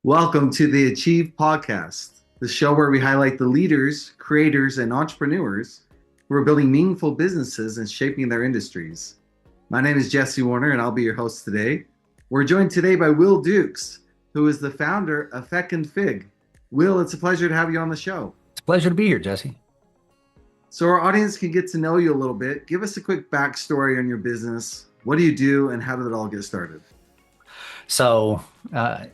Welcome to the Achieve Podcast, the show where we highlight the leaders, creators, and entrepreneurs who are building meaningful businesses and shaping their industries. My name is Jessie Warner, and I'll be your host today. We're joined today by Will Dukes, who is the founder of FecundFig. Will, it's a pleasure to have you on the show. It's a pleasure to be here, Jesse. So our audience can get to know you a little bit. Give us a quick backstory on your business. What do you do, and how did it all get started? So, I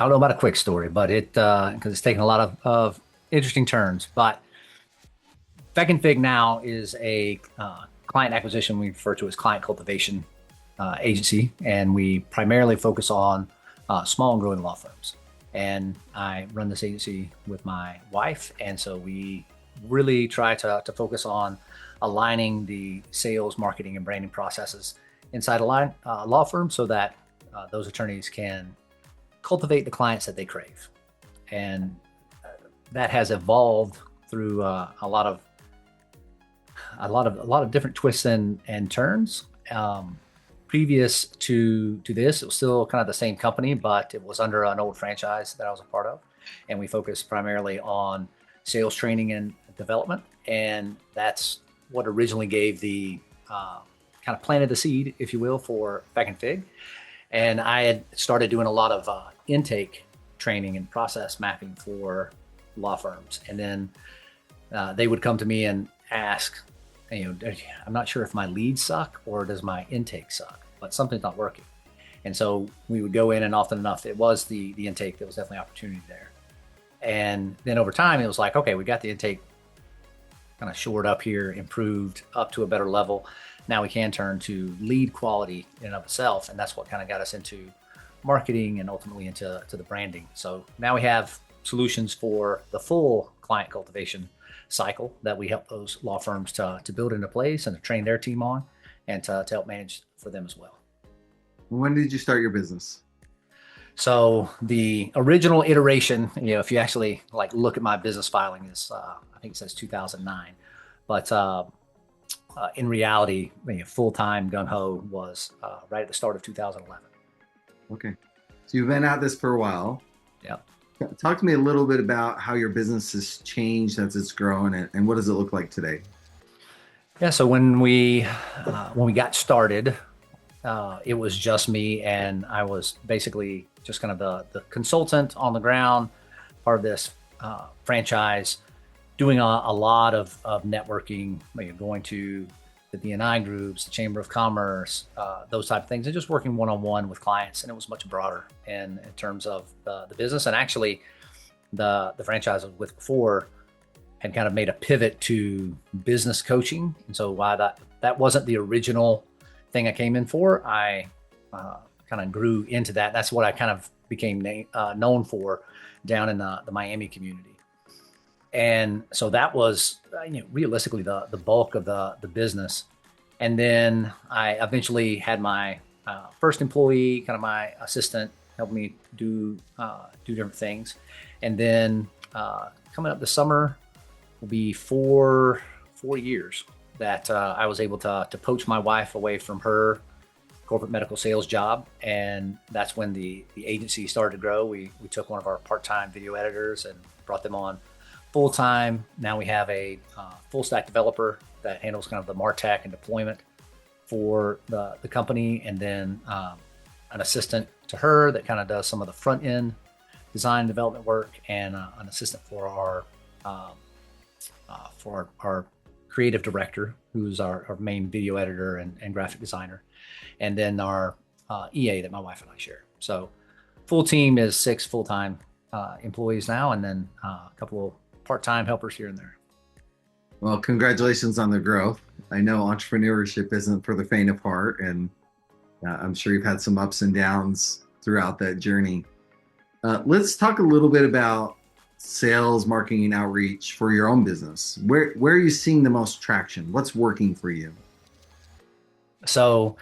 don't know about a quick story, but because it's taken a lot of interesting turns. But FecundFig now is a client acquisition we refer to as client cultivation agency, and we primarily focus on small and growing law firms. And I run this agency with my wife, and so we really try to focus on aligning the sales, marketing, and branding processes inside a law firm so that those attorneys can cultivate the clients that they crave. And that has evolved through a lot of different twists and turns. Previous to this, it was still kind of the same company, but it was under an old franchise that I was a part of. And we focused primarily on sales training and development. And that's what originally gave the kind of planted the seed, if you will, for FecundFig. And I had started doing a lot of intake training and process mapping for law firms. And then they would come to me and ask, I'm not sure if my leads suck or does my intake suck, but something's not working. And so we would go in, and often enough, it was the intake. There was definitely opportunity there. And then over time, it was like, okay, we got the intake kind of shored up here, improved up to a better level. Now we can turn to lead quality in and of itself. And that's what kind of got us into marketing and ultimately into the branding. So now we have solutions for the full client cultivation cycle that we help those law firms to build into place and to train their team on, and to help manage for them as well. When did you start your business? So the original iteration, if you actually look at my business filing, is I think it says 2009, but in reality, full-time gung-ho was right at the start of 2011. Okay, so you've been at this for a while. Yeah. Talk to me a little bit about how your business has changed as it's grown, and what does it look like today? Yeah. So when we got started, it was just me, and I was basically just kind of the consultant on the ground, part of this franchise, doing a lot of networking, going to the D&I groups, the Chamber of Commerce, those type of things, and just working one-on-one with clients. And it was much broader in terms of the business. And actually, the franchise I was with before had kind of made a pivot to business coaching. And so while that wasn't the original thing I came in for, I kind of grew into that. That's what I kind of became known for down in the Miami community. And so that was realistically the bulk of the business. And then I eventually had my first employee, kind of my assistant, help me do different things. And then coming up this summer will be four years that I was able to poach my wife away from her corporate medical sales job. And that's when the agency started to grow. We took one of our part-time video editors and brought them on full-time. Now we have a full stack developer that handles kind of the MarTech and deployment for the company. And then an assistant to her that kind of does some of the front end design development work, and an assistant for our creative director, who's our main video editor and graphic designer. And then our EA that my wife and I share. So full team is 6 full-time employees now, and then a couple of part-time helpers here and there. Well, congratulations on the growth. I know entrepreneurship isn't for the faint of heart, and I'm sure you've had some ups and downs throughout that journey. Let's talk a little bit about sales, marketing, and outreach for your own business. Where are you seeing the most traction? What's working for you? So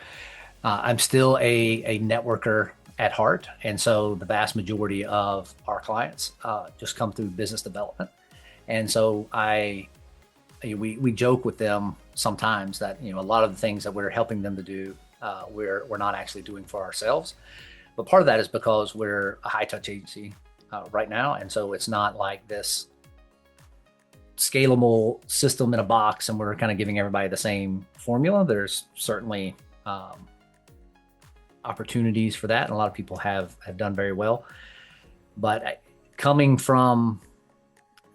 I'm still a networker at heart. And so the vast majority of our clients just come through business development. And so we joke with them sometimes that, a lot of the things that we're helping them to do, we're not actually doing for ourselves. But part of that is because we're a high touch agency right now. And so it's not like this scalable system in a box and we're kind of giving everybody the same formula. There's certainly opportunities for that. And a lot of people have done very well. But coming from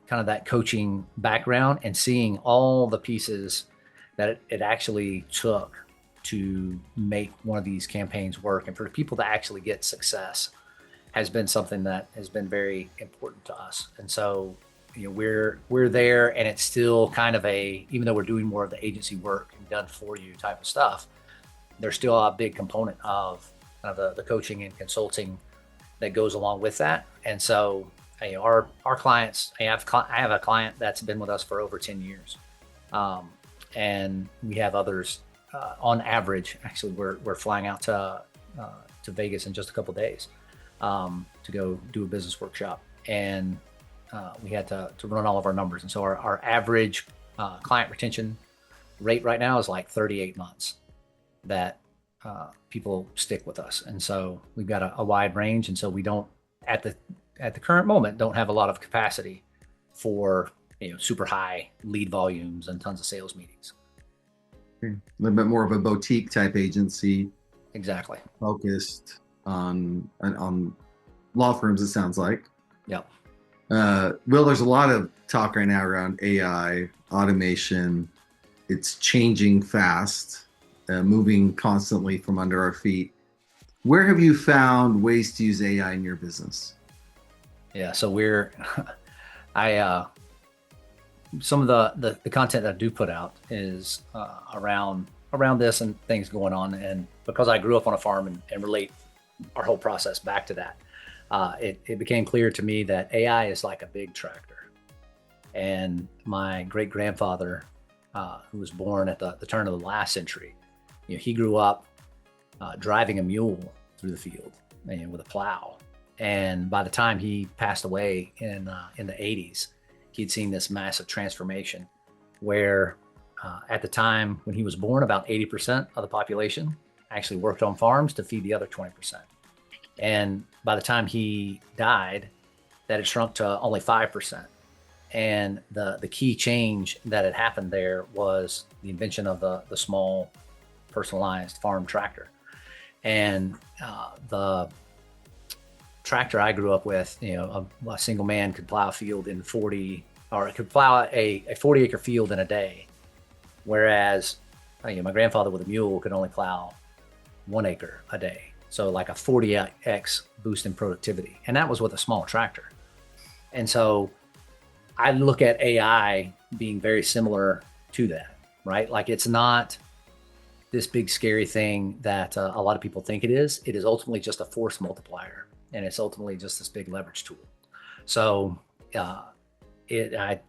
kind of that coaching background and seeing all the pieces that it actually took to make one of these campaigns work and for people to actually get success has been something that has been very important to us. And so, we're there, and it's still kind of even though we're doing more of the agency work and done for you type of stuff, there's still a big component of kind of the coaching and consulting that goes along with that. And so, our clients, I have a client that's been with us for over 10 years. And we have others, on average, actually, we're flying out to Vegas in just a couple of days to go do a business workshop. And we had to run all of our numbers. And so our average client retention rate right now is like 38 months that people stick with us. And so we've got a wide range. And so we don't, at the current moment, don't have a lot of capacity for super high lead volumes and tons of sales meetings. Okay. A little bit more of a boutique type agency. Exactly. Focused on law firms, it sounds like. Yep. Will, there's a lot of talk right now around AI, automation. It's changing fast, moving constantly from under our feet. Where have you found ways to use AI in your business? Yeah, so some of the content that I do put out is around this and things going on. And because I grew up on a farm and relate our whole process back to that, it became clear to me that AI is like a big tractor. And my great grandfather, who was born at the turn of the last century, he grew up driving a mule through the field with a plow. And by the time he passed away in the 80s, he'd seen this massive transformation where at the time when he was born, about 80% of the population actually worked on farms to feed the other 20%. And by the time he died, that had shrunk to only 5%. And the key change that had happened there was the invention of the small personalized farm tractor. And the tractor I grew up with, a single man could plow a field in 40, or it could plow a 40-acre field in a day. Whereas, my grandfather with a mule could only plow 1 acre a day. So like a 40x boost in productivity. And that was with a small tractor. And so I look at AI being very similar to that, right? Like it's not this big scary thing that a lot of people think it is. It is ultimately just a force multiplier. And it's ultimately just this big leverage tool. So I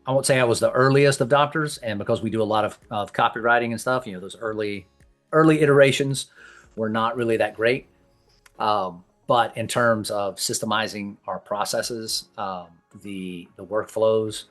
won't say I was the earliest adopters, and because we do a lot of copywriting and stuff, those early iterations were not really that great. But in terms of systemizing our processes, the workflows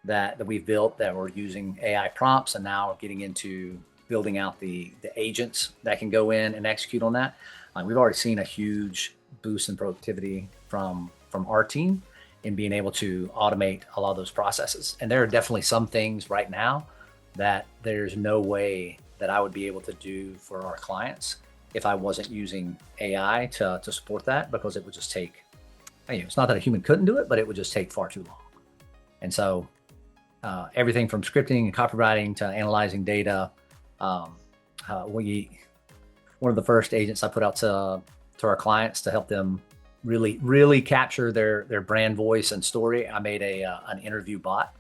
that we've built, that we're using AI prompts, and now getting into building out the agents that can go in and execute on that. We've already seen a huge boost in productivity from our team in being able to automate a lot of those processes. And there are definitely some things right now that there's no way that I would be able to do for our clients if I wasn't using AI to support that, because it would just take, it's not that a human couldn't do it, but it would just take far too long. And so everything from scripting and copywriting to analyzing data, one of the first agents I put out to our clients to help them really capture their brand voice and story, I made an interview bot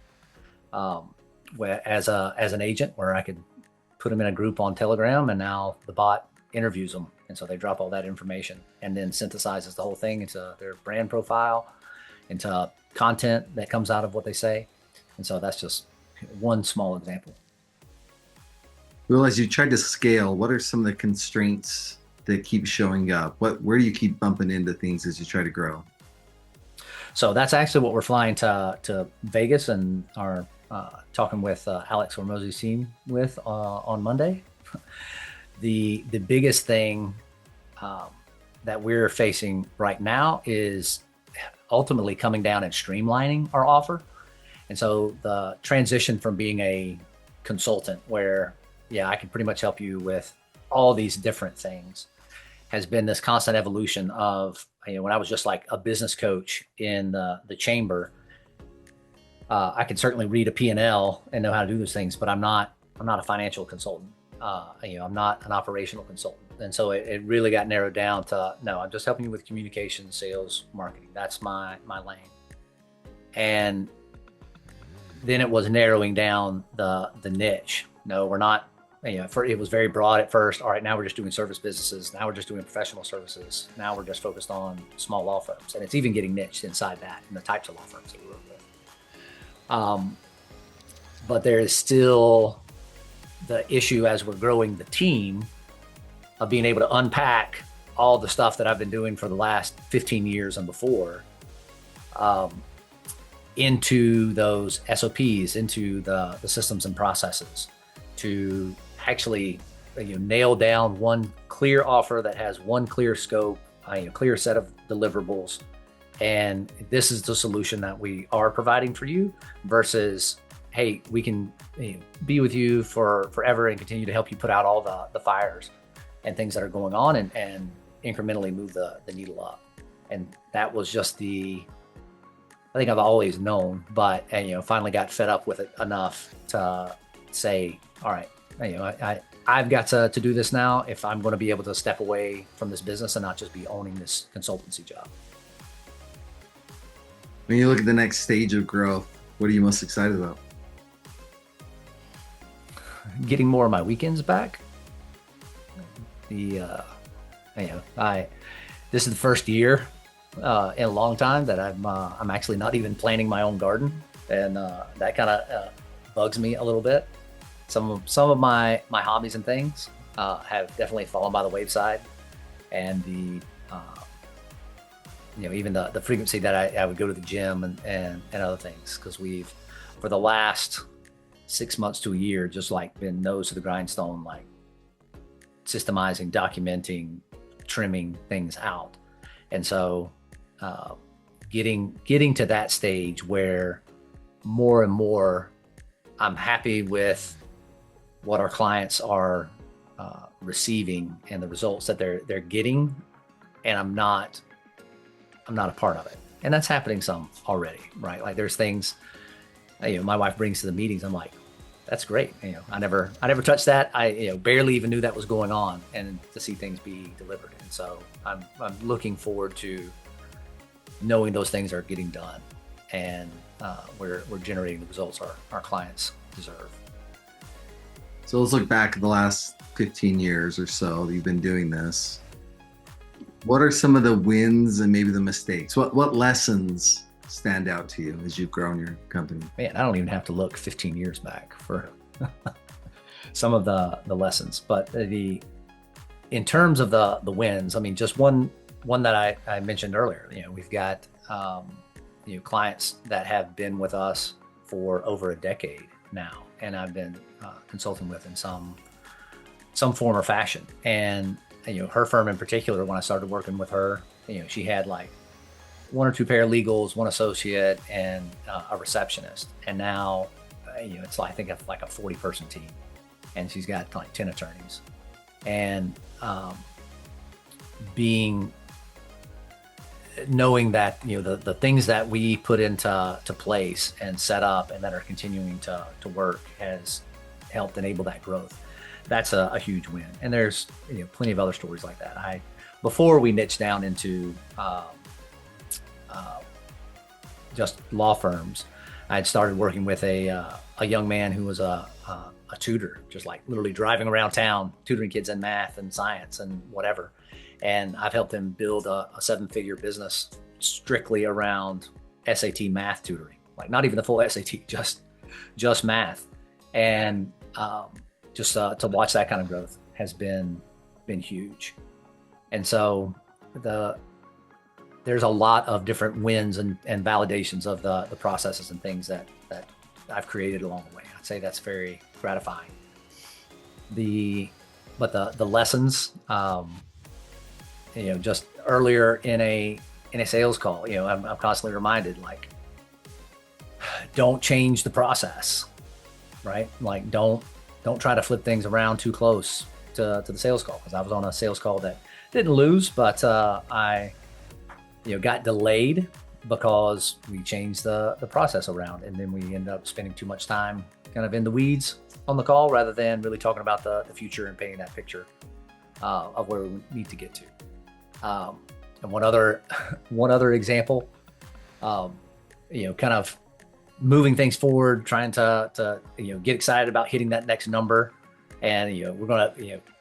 where as an agent, where I could put them in a group on Telegram, and now the bot interviews them. And so they drop all that information and then synthesizes the whole thing into their brand profile, into content that comes out of what they say. And so that's just one small example. Well, as you try to scale, what are some of the constraints that keep showing up? Where do you keep bumping into things as you try to grow? So that's actually what we're flying to Vegas and are talking with Alex Hormozzi's team with on Monday. The biggest thing that we're facing right now is ultimately coming down and streamlining our offer. And so the transition from being a consultant where, yeah, I can pretty much help you with all these different things has been this constant evolution of, when I was just like a business coach in the chamber, I can certainly read a P&L and know how to do those things, but I'm not a financial consultant. I'm not an operational consultant. And so it really got narrowed down to, no, I'm just helping you with communication, sales, marketing. That's my lane. And then it was narrowing down the niche. No, we're not, it was very broad at first. All right, now we're just doing service businesses. Now we're just doing professional services. Now we're just focused on small law firms. And it's even getting niched inside that and the types of law firms that we work with. But there is still the issue as we're growing the team of being able to unpack all the stuff that I've been doing for the last 15 years and before into those SOPs, into the systems and processes to actually nail down one clear offer that has one clear scope, a clear set of deliverables. And this is the solution that we are providing for you versus, hey, we can be with you for forever and continue to help you put out all the fires and things that are going on and incrementally move the needle up. And that was just I think I've always known, but finally got fed up with it enough to say, all right, I've got to do this now if I'm going to be able to step away from this business and not just be owning this consultancy job. When you look at the next stage of growth, what are you most excited about? Getting more of my weekends back. This is the first year in a long time that I'm actually not even planting my own garden, and that kind of bugs me a little bit. Some of my hobbies and things have definitely fallen by the wayside, and even the frequency that I would go to the gym and other things, because we've for the last 6 months to a year just like been nose to the grindstone, like systemizing, documenting, trimming things out. And so getting to that stage where more and more I'm happy with what our clients are receiving and the results that they're getting, and I'm not a part of it. And that's happening some already, right? Like there's things my wife brings to the meetings. I'm like, that's great. I never touched that. I barely even knew that was going on, and to see things be delivered. And so I'm looking forward to knowing those things are getting done, and we're generating the results our clients deserve. So let's look back at the last 15 years or so that you've been doing this. What are some of the wins and maybe the mistakes? What lessons stand out to you as you've grown your company? Man, I don't even have to look 15 years back for some of the lessons, but in terms of the wins, I mean, just one that I mentioned earlier, we've got clients that have been with us for over a decade now, and I've been consulting with in some form or fashion. And her firm in particular, when I started working with her, she had like 1 or 2 paralegals, 1 associate, and a receptionist. And now, it's like, I think it's like a 40-person team, and she's got like 10 attorneys. And knowing that the things that we put into place and set up and that are continuing to work has helped enable that growth. That's a huge win. And there's plenty of other stories like that. Before we niche down into just law firms, I had started working with a young man who was a tutor, just like literally driving around town, tutoring kids in math and science and whatever. And I've helped him build a 7-figure business strictly around SAT math tutoring, like not even the full SAT, just math. And just to watch that kind of growth has been huge. And so there's a lot of different wins and validations of the processes and things that I've created along the way. I'd say that's very gratifying. But the lessons, just earlier in a sales call, I'm constantly reminded, like, don't change the process, right? Like, don't try to flip things around too close to the sales call. Because I was on a sales call that didn't lose, but I got delayed because we changed the process around, and then we ended up spending too much time kind of in the weeds on the call rather than really talking about the future and painting that picture of where we need to get to. And one other example, kind of moving things forward, trying to get excited about hitting that next number, and we're gonna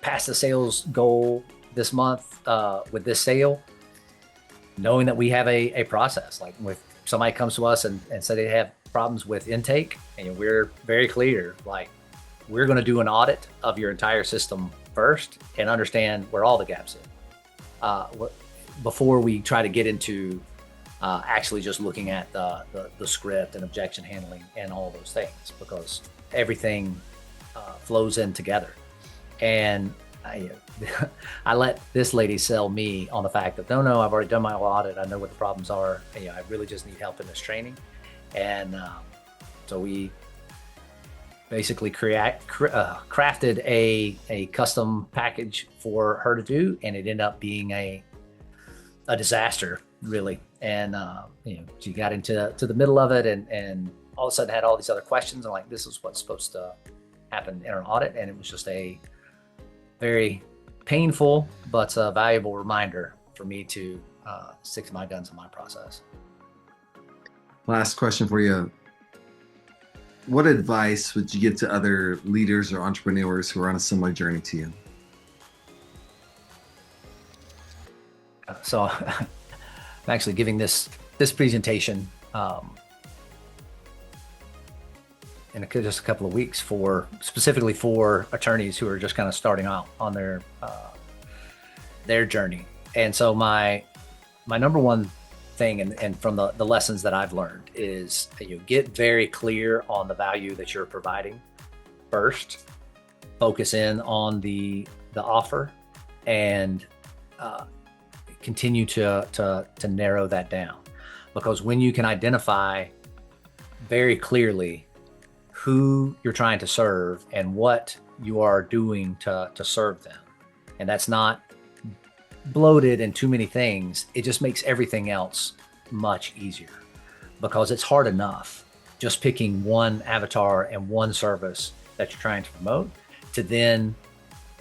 pass the sales goal this month with this sale, knowing that we have a process. Like, if somebody comes to us and say they have problems with intake, and we're very clear, like, we're going to do an audit of your entire system first and understand where all the gaps are before we try to get into actually just looking at the script and objection handling and all those things, because everything flows in together. And I let this lady sell me on the fact that no, I've already done my audit. I know what the problems are. I really just need help in this training. And so we basically crafted a custom package for her to do, and it ended up being a disaster, really. And she got into the middle of it, and all of a sudden had all these other questions. And like, this is what's supposed to happen in an audit, and it was just a very painful but valuable reminder for me to stick to my guns in my process. Last question for you. What advice would you give to other leaders or entrepreneurs who are on a similar journey to you? So I'm actually giving this presentation in just a couple of weeks specifically for attorneys who are just kind of starting out on their journey. And so my number one thing, and from the lessons that I've learned, is get very clear on the value that you're providing first. Focus in on the offer, and continue to narrow that down. Because when you can identify very clearly who you're trying to serve and what you are doing to serve them, and that's not bloated and too many things, it just makes everything else much easier. Because it's hard enough just picking one avatar and one service that you're trying to promote, to then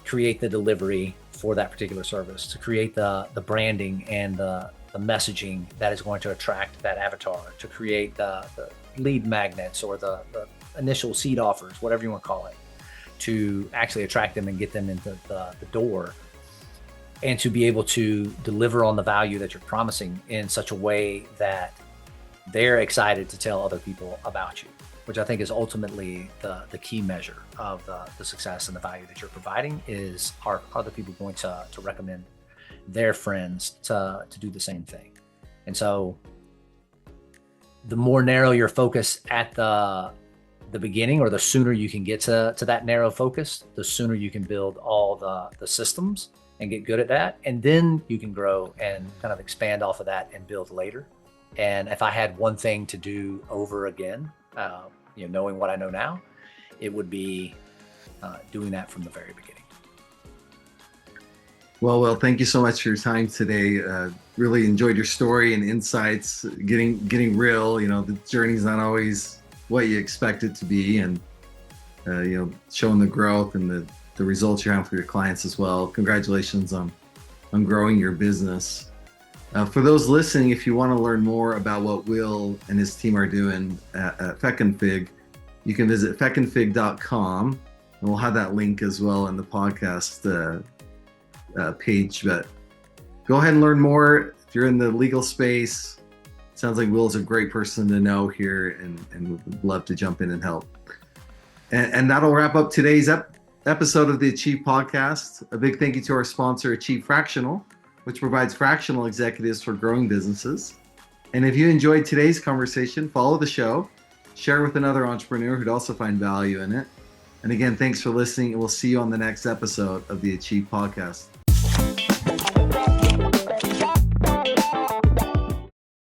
create the delivery for that particular service, to create the branding and the messaging that is going to attract that avatar, to create the lead magnets or the initial seed offers, whatever you want to call it, to actually attract them and get them into the door, and to be able to deliver on the value that you're promising in such a way that they're excited to tell other people about you, which I think is ultimately the key measure of the success and the value that you're providing. Is, are other people going to recommend their friends to do the same thing? And so the more narrow your focus at the beginning, or the sooner you can get to that narrow focus, the sooner you can build all the systems and get good at that. And then you can grow and kind of expand off of that and build later. And if I had one thing to do over again, knowing what I know now, it would be doing that from the very beginning. Well, thank you so much for your time today. Really enjoyed your story and insights, getting real. The journey's not always what you expect it to be, and showing the growth and the results you're having for your clients as well. Congratulations on growing your business. For those listening, if you want to learn more about what Will and his team are doing at FecundFig, you can visit FecundFig.com, and we'll have that link as well in the podcast page. But go ahead and learn more. If you're in the legal space, sounds like Will's a great person to know here, and would love to jump in and help. And that'll wrap up today's episode of the Achieve podcast. A big thank you to our sponsor, Achieve Fractional, which provides fractional executives for growing businesses. And if you enjoyed today's conversation, follow the show, share with another entrepreneur who'd also find value in it. And again, thanks for listening, and we'll see you on the next episode of the Achieve podcast.